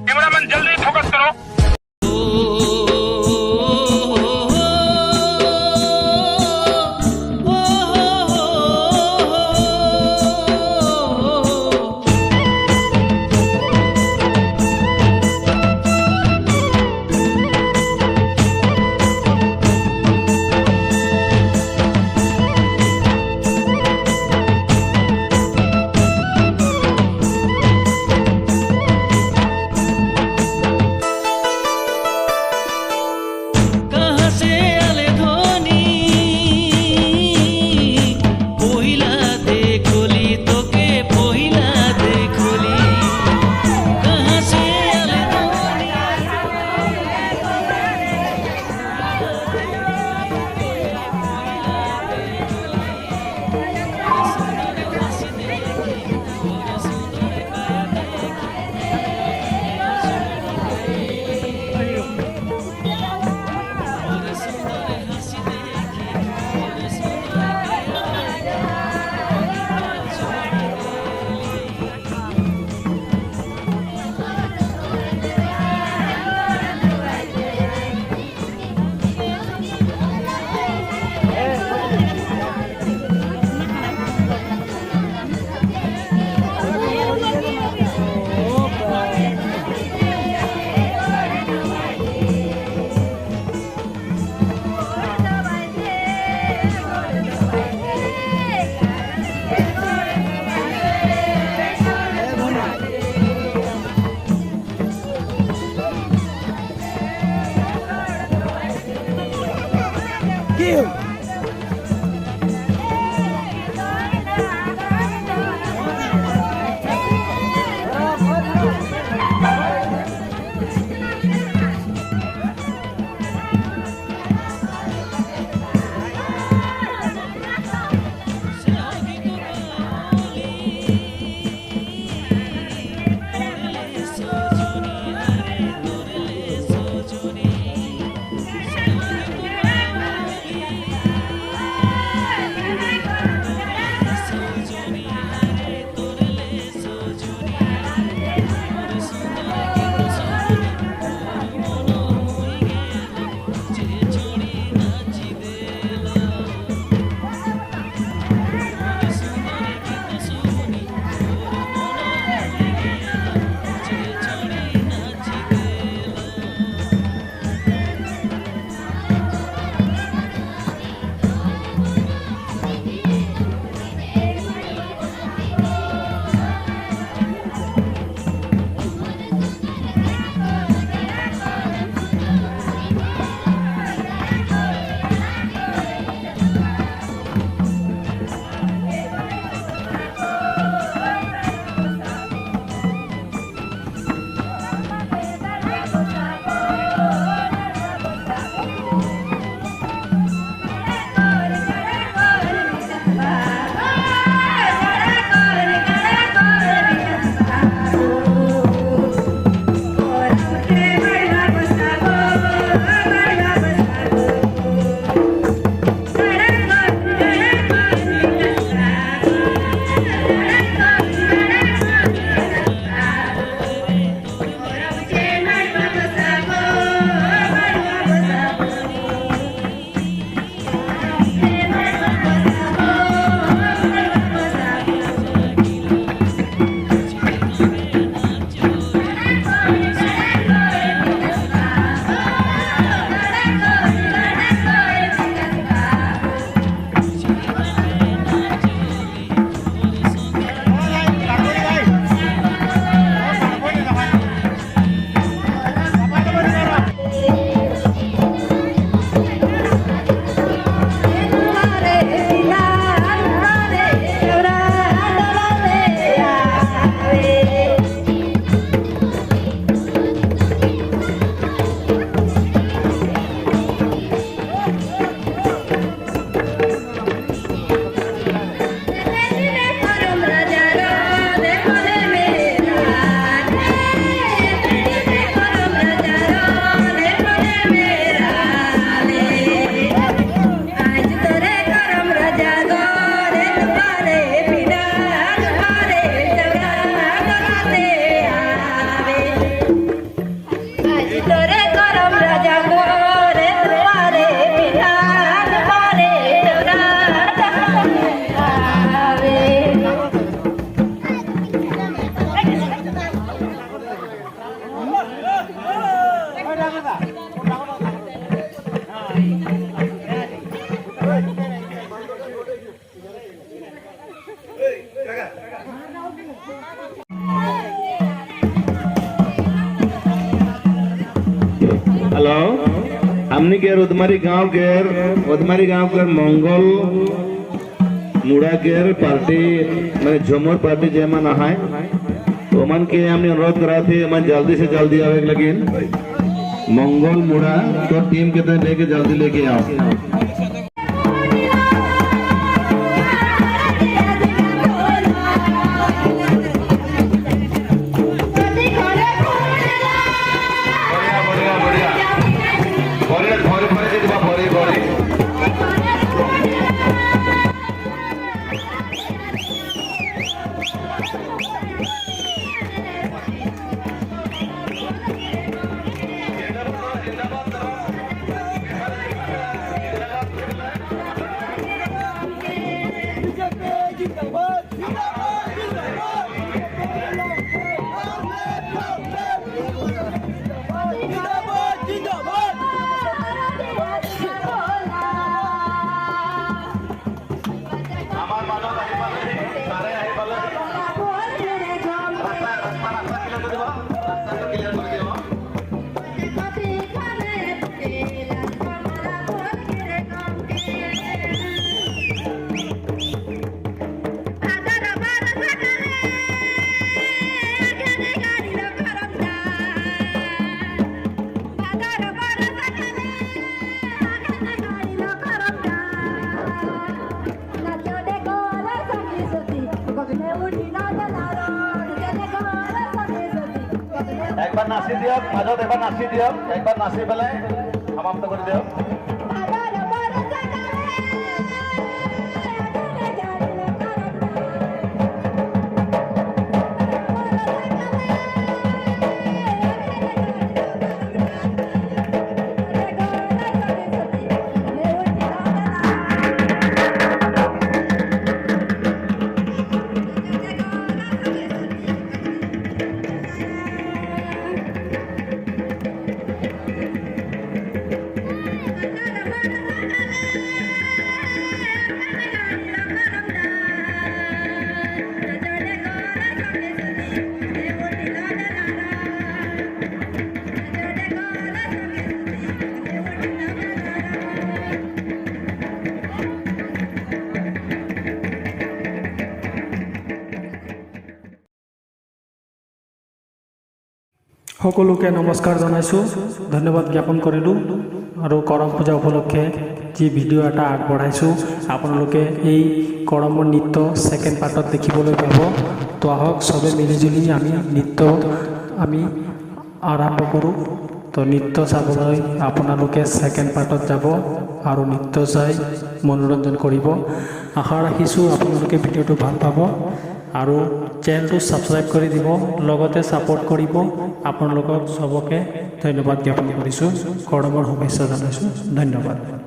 Cameraman जल्दी focus करो। Hello हमने के उदमारी गांव के मंगल मुड़ा के पार्टी मैंने झुमर पार्टी जेमन है ओमन के हमने अनुरोध करा थे मन जल्दी से जल्दी आवे लेकिन मंगल मुड़ा तो टीम के तरह लेके जल्दी लेके आओ एक बार नाची दियो मजत एक बार नाची दियो एक बार नाची पेले समाप्त कर दियो সকলোকে নমস্কাৰ জনাইছোঁ ধন্যবাদ জ্ঞাপন কৰিলোঁ আৰু কৰম পূজা উপলক্ষে যি ভিডিঅ' এটা আগবঢ়াইছোঁ আপোনালোকে এই কৰমৰ নৃত্য ছেকেণ্ড পাৰ্টত দেখিবলৈ পাব তো আহক চবে মিলিজুলি আমি নৃত্য আৰম্ভ কৰোঁ তো নৃত্য চাবলৈ আপোনালোকে ছেকেণ্ড পাৰ্টত যাব আৰু নৃত্য চাই মনোৰঞ্জন কৰিব আশা ৰাখিছোঁ আপোনালোকে ভিডিঅ'টো ভাল পাব আৰু চেনেলটো সাবস্ক্ৰাইব কৰি দিব লগতে সাপোৰ্ট কৰিব আপোনালোকক সবকে ধন্যবাদ জ্ঞাপন কৰিছোঁ কৰমৰ শুভেচ্ছা জনাইছোঁ ধন্যবাদ।